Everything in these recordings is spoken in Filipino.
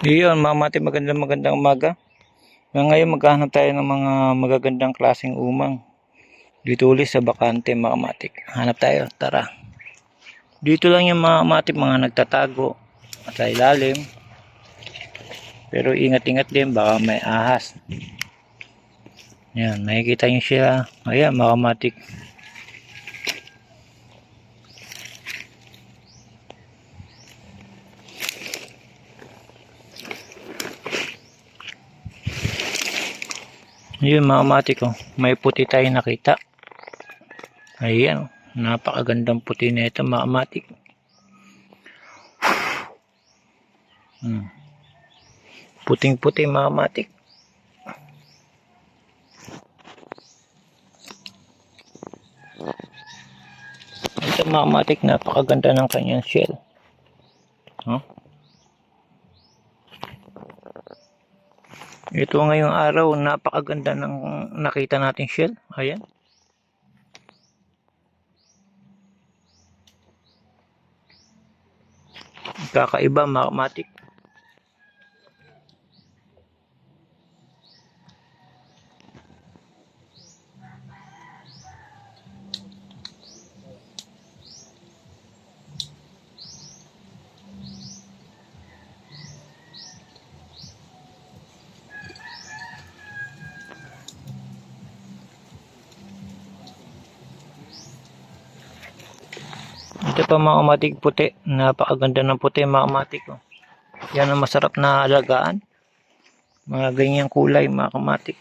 Iyon, mamati, magandang umaga. Ngayon maghahanap tayo ng mga magagandang klaseng umang. Dito ulit sa bakante, mga kamatik. Hanap tayo, tara. Dito lang yung mga kamatik, mga nagtatago sa ilalim. Pero ingat-ingat din, baka may ahas. Yan, makikita nyo sila. Ayan, mga kamatik. Yun, mga kamatik, oh. May puti tayo nakita. Ayan, napakagandang puti na ito, mga kamatik. Puting-puti, mga kamatik. Ito, mga kamatik, napakaganda ng kanyang shell. Huh? Ito ngayong araw, napakaganda ng nakita nating shell. Ayan. Kakaiba, mga kamatik. Ito pa, mga kamatik, puti. Napakaganda ng puti, mga kamatik. Oh. Yan ang masarap na alagaan. Mga ganyang kulay, mga kamatik.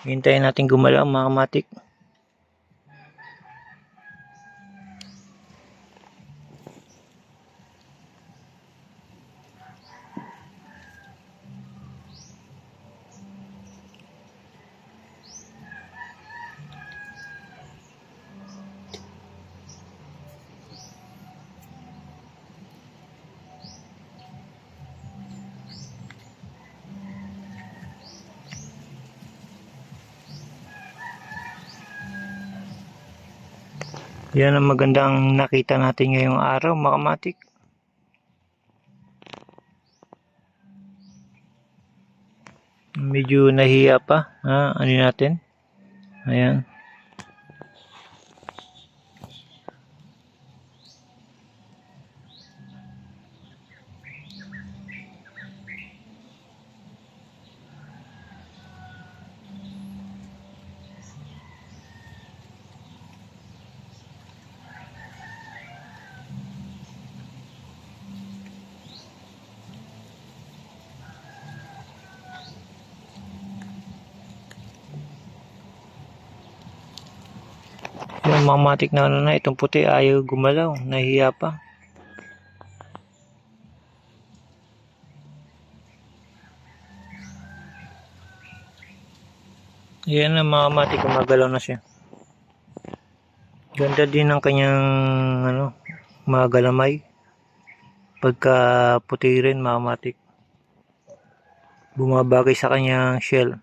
Hintayin natin gumalaw, mga kamatik. Yan ang magandang nakita natin ngayong araw, mga kamatik. Medyo nahiya pa. Ano natin? Ayan. Yung mga kamatik na ano na, itong puti ayaw gumalaw. Nahiya pa. Yan ang mga kamatik, gumagalaw na siya. Ganda din ng kanyang mga galamay. Pagka puti rin, mga kamatik. Bumabagay sa kanyang shell.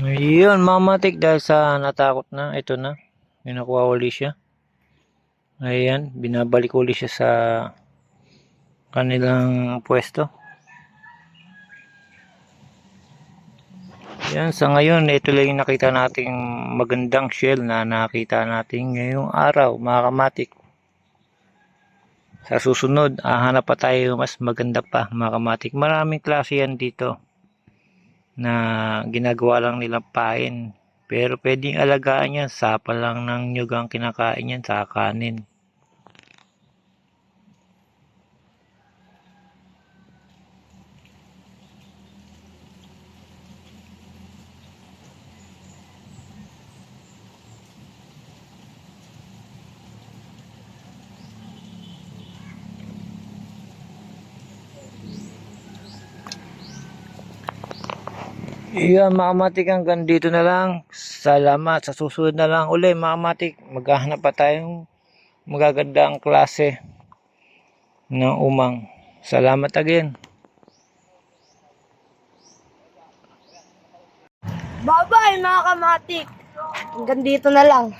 Ayun, mga kamatik, dahil sa natakot na, ito na. Pinakuha uli siya. Ayan, binabalik uli siya sa kanilang pwesto. Yan, sa ngayon, ito lang yung nakita nating magandang shell na nakita natin ngayong araw, mga kamatik. Sa susunod, hanap pa tayo mas maganda pa, mga kamatik. Maraming klase yan dito na ginagawa lang nilang pain. Pero pwedeng alagaan yan, sapa lang ng nyug ang kinakain yan sa kanin. Iyan, mga kamatik, hanggang dito na lang. Salamat, sa susunod na lang uli, mga kamatik. Maghahanap pa tayong magagandang klase ng umang. Salamat again. Bye-bye mga kamatik. Hanggang dito na lang.